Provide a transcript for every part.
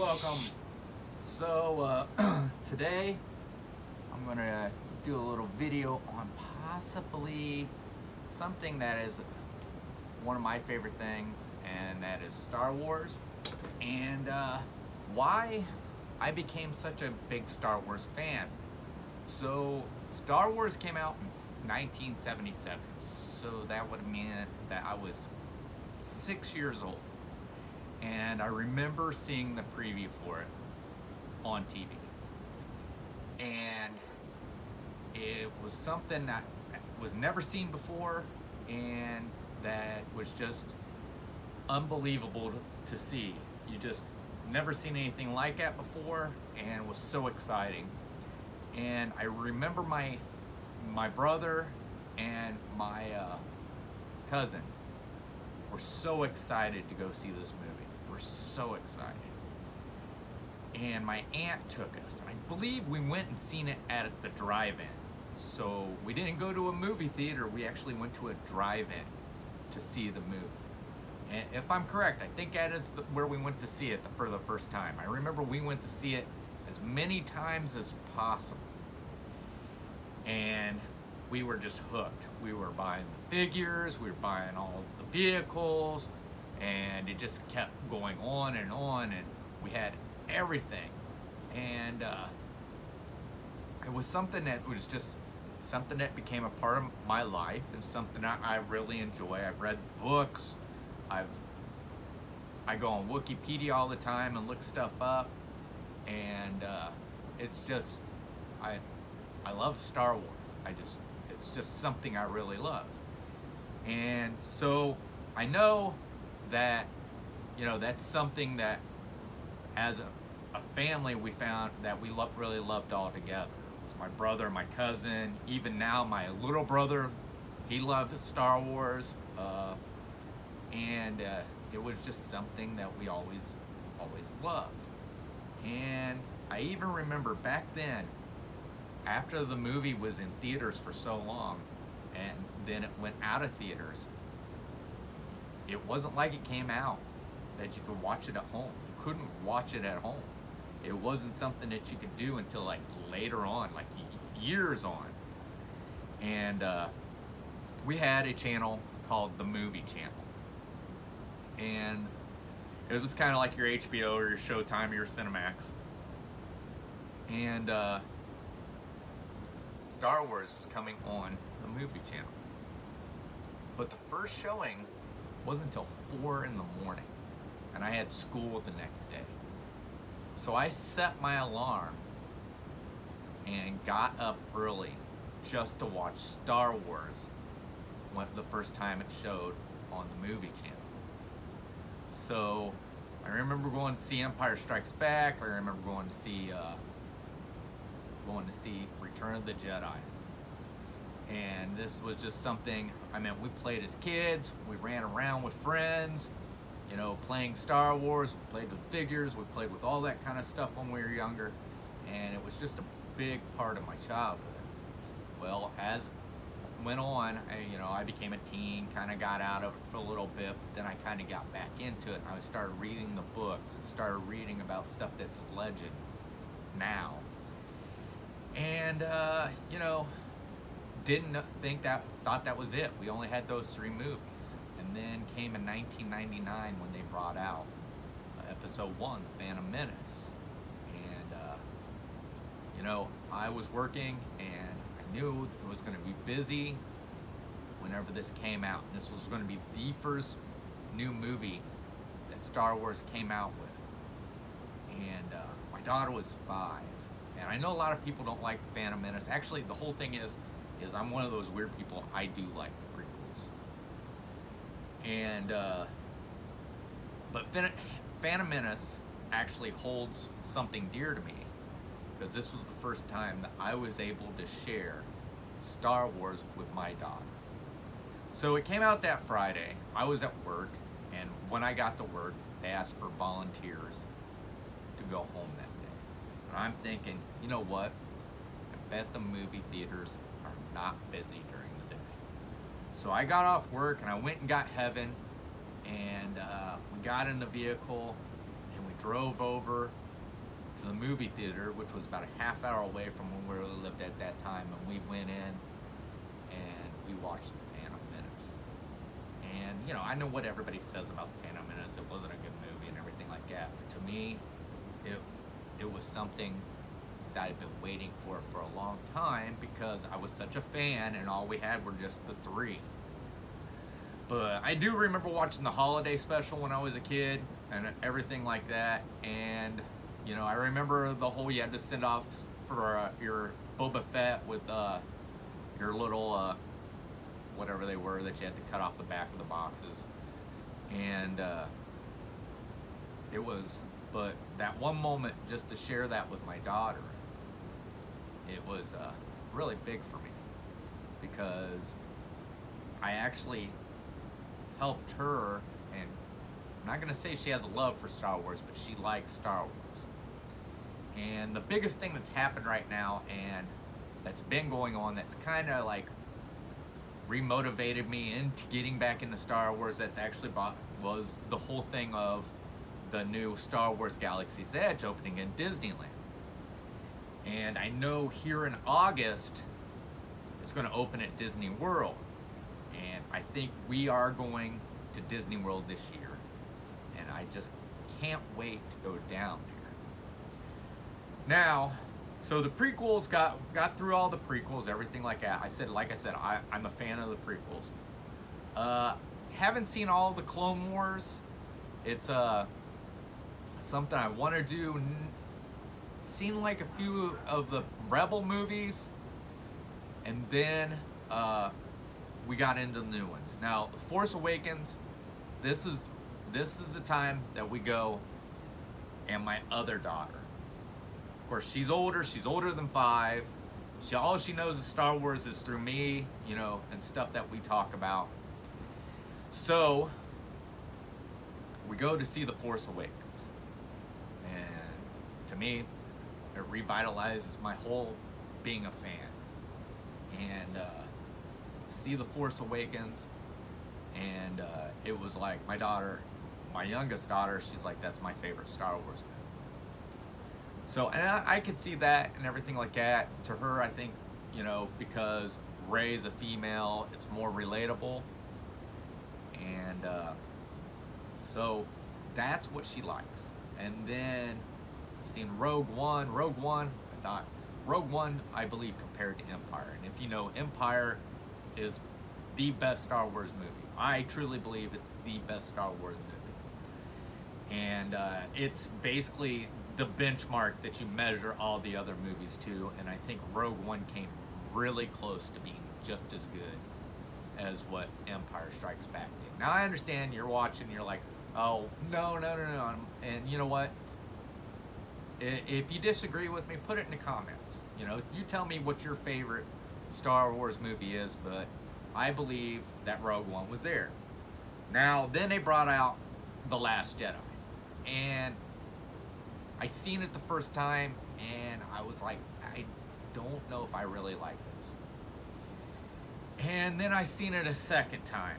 welcome. Today I'm gonna do a little video on possibly something that is one of my favorite things, and that is Star Wars, and why I became such a big Star Wars fan. So Star Wars came out in 1977, so that would mean that I was 6 years old. And I remember seeing the preview for it on TV. And it was something that was never seen before, and that was just unbelievable to see. You just never seen anything like that before, and it was so exciting. And I remember my brother and my cousin were so excited to go see this movie. We're so excited. And my aunt took us. I believe we went and seen it at the drive-in. So we didn't go to a movie theater, we actually went to a drive-in to see the movie. And if I'm correct, I think that is where we went to see it for the first time. I remember we went to see it as many times as possible. And we were just hooked. We were buying the figures, we were buying all the vehicles, and it just kept going on, and we had everything. And it was something that was just something that became a part of my life, and something I really enjoy. I've read books, I go on Wikipedia all the time and look stuff up, and it's just, I love Star Wars. It's just something I really love. And so I know that, that's something that as a family we found that we really loved all together. It was my brother, my cousin, even now my little brother, he loved Star Wars. And it was just something that we always loved. And I even remember back then, after the movie was in theaters for so long, and then it went out of theaters, it wasn't like it came out that you could watch it at home. You couldn't watch it at home. It wasn't something that you could do until like later on, like years on. And we had a channel called the Movie Channel. And it was kind of like your HBO or your Showtime or your Cinemax. And Star Wars was coming on the Movie Channel. But the first showing wasn't until 4 in the morning, and I had school the next day. So I set my alarm and got up early just to watch Star Wars the first time it showed on the Movie Channel. So I remember going to see Empire Strikes Back. I remember going to see Return of the Jedi. And this was just something, we played as kids, we ran around with friends, playing Star Wars, we played with figures, we played with all that kind of stuff when we were younger, and it was just a big part of my childhood. Well, as it went on, I became a teen, kind of got out of it for a little bit, but then I kind of got back into it, and I started reading the books and started reading about stuff that's legend now. And thought that was it. We only had those 3 movies. And then came in 1999 when they brought out episode 1, The Phantom Menace. And I was working, and I knew it was going to be busy whenever this came out. And this was going to be the first new movie that Star Wars came out with. And my daughter was 5. And I know a lot of people don't like The Phantom Menace. Actually, the whole thing is I'm one of those weird people. I do like the prequels. And, but Phantom Menace actually holds something dear to me, because this was the first time that I was able to share Star Wars with my daughter. So it came out that Friday. I was at work, and when I got to work, they asked for volunteers to go home that day. And I'm thinking, you know what? I bet the movie theaters are not busy during the day. So I got off work and I went and got Heaven, and we got in the vehicle and we drove over movie theater, which was about a half hour away from where we lived at that time, and we went in and we watched The Phantom Menace. And you know, I know what everybody says about The Phantom Menace. It wasn't a good movie and everything like that, but to me, it was something that I'd been waiting for a long time, because I was such a fan, and all we had were just the three. But I do remember watching the holiday special when I was a kid and everything like that. And you know, I remember the whole, you had to send off for your Boba Fett with your little whatever they were that you had to cut off the back of the boxes. And it was, but that one moment, just to share that with my daughter, it was really big for me, because I actually helped her, and I'm not going to say she has a love for Star Wars, but she likes Star Wars. And the biggest thing that's happened right now, and that's been going on, that's kind of like remotivated me into getting back into Star Wars, that's actually was the whole thing of the new Star Wars Galaxy's Edge opening in Disneyland. And I know here in August, it's going to open at Disney World. And I think we are going to Disney World this year. And I just can't wait to go down there. Now, so the prequels, got through all the prequels, everything like that. Like I said, I'm a fan of the prequels. Haven't seen all the Clone Wars. It's something I want to do. Seen like a few of the Rebel movies, and then we got into the new ones. Now, The Force Awakens, this is the time that we go, and my other daughter. Of course, she's older than 5. All she knows of Star Wars is through me, you know, and stuff that we talk about. So, we go to see The Force Awakens. And to me, it revitalizes my whole being a fan. And see The Force Awakens, and it was like my youngest daughter, she's like, that's my favorite Star Wars movie. So, and I could see that and everything like that. To her, I think, you know, because Rey's a female, it's more relatable. And so that's what she likes. And then I've seen Rogue One. Rogue One, I believe, compared to Empire. And if you know, Empire is the best Star Wars movie. I truly believe it's the best Star Wars movie. And it's basically the benchmark that you measure all the other movies to. And I think Rogue One came really close to being just as good as what Empire Strikes Back did. Now, I understand you're watching, you're like, oh, no. And you know what? If you disagree with me, put it in the comments. You know, you tell me what your favorite Star Wars movie is, but I believe that Rogue One was there. Now, then they brought out The Last Jedi. And I seen it the first time, and I was like, I don't know if I really like this. And then I seen it a second time.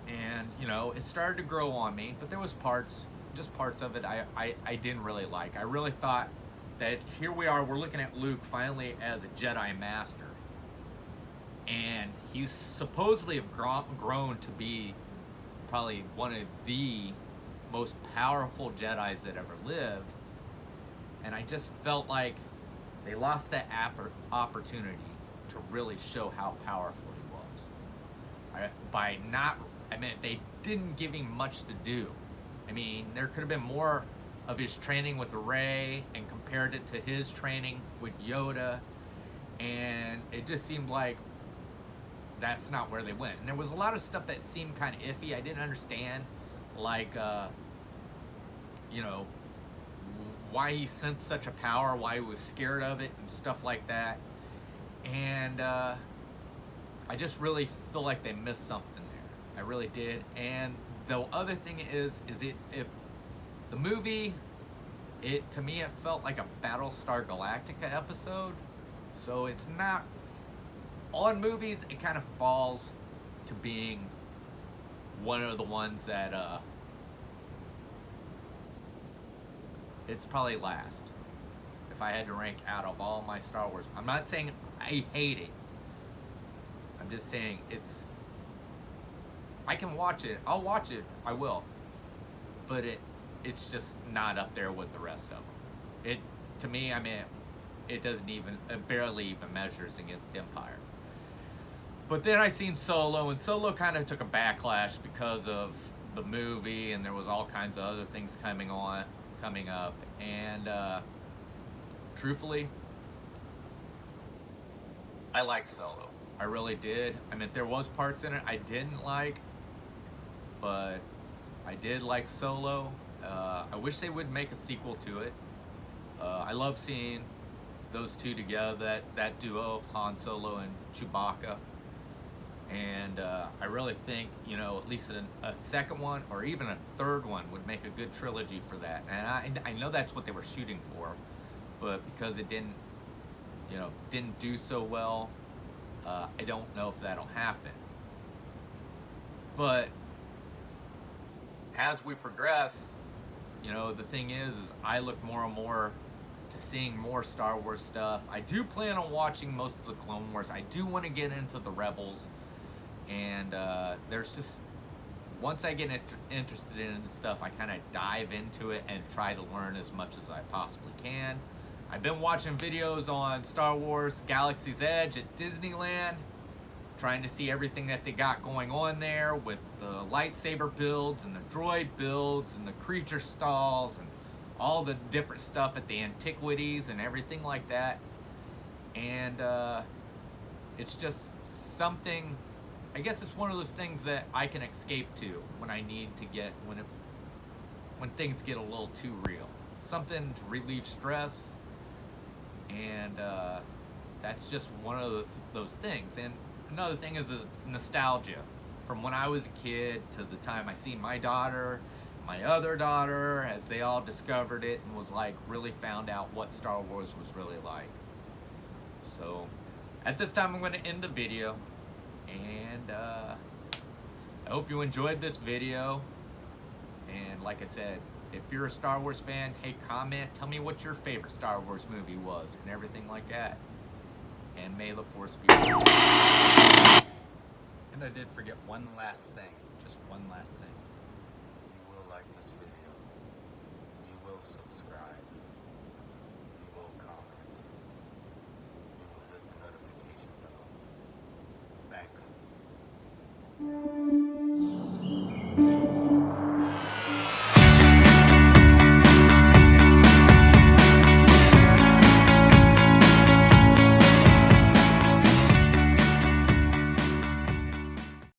And, you know, it started to grow on me, but there was parts of it I didn't really like. I really thought that here we are, we're looking at Luke finally as a Jedi Master. And he's supposedly have grown to be probably one of the most powerful Jedis that ever lived. And I just felt like they lost that opportunity to really show how powerful he was. They didn't give him much to do. I mean, there could have been more of his training with Rey and compared it to his training with Yoda. And it just seemed like that's not where they went. And there was a lot of stuff that seemed kind of iffy. I didn't understand, like, you know, why he sensed such a power, why he was scared of it and stuff like that. And I just really feel like they missed something there. I really did. And the other thing is if the movie, to me, it felt like a Battlestar Galactica episode. So it's not, on movies, it kind of falls to being one of the ones that, it's probably last. if I had to rank out of all my Star Wars. I'm not saying I hate it. I'm just saying I can watch it. I'll watch it. I will. But it's just not up there with the rest of them. To me, I mean, it barely even measures against Empire. But then I seen Solo, and Solo kind of took a backlash because of the movie, and there was all kinds of other things coming up. And truthfully, I liked Solo. I really did. I mean, there was parts in it I didn't like, but I did like Solo. I wish they would make a sequel to it. I love seeing those two together, that duo of Han Solo and Chewbacca. And I really think, at least a second one or even a third one would make a good trilogy for that. And I know that's what they were shooting for, but because it didn't do so well, I don't know if that'll happen. But as we progress, the thing is I look more and more to seeing more Star Wars stuff. I do plan on watching most of the Clone Wars. I do want to get into the Rebels. And there's just, once I get interested in this stuff, I kind of dive into it and try to learn as much as I possibly can. I've been watching videos on Star Wars Galaxy's Edge at Disneyland, trying to see everything that they got going on there with the lightsaber builds and the droid builds and the creature stalls and all the different stuff at the antiquities and everything like that. And it's just something, I guess it's one of those things that I can escape to when I need to when things get a little too real. Something to relieve stress, and that's just one of those things. And another thing is it's nostalgia. From when I was a kid to the time I seen my daughter, my other daughter, as they all discovered it and was like, really found out what Star Wars was really like. So at this time I'm going to end the video. And I hope you enjoyed this video. And like I said, if you're a Star Wars fan, hey, comment, tell me what your favorite Star Wars movie was and everything like that. And may the Force be with you. And I did forget one last thing, just one last thing. You will like this video.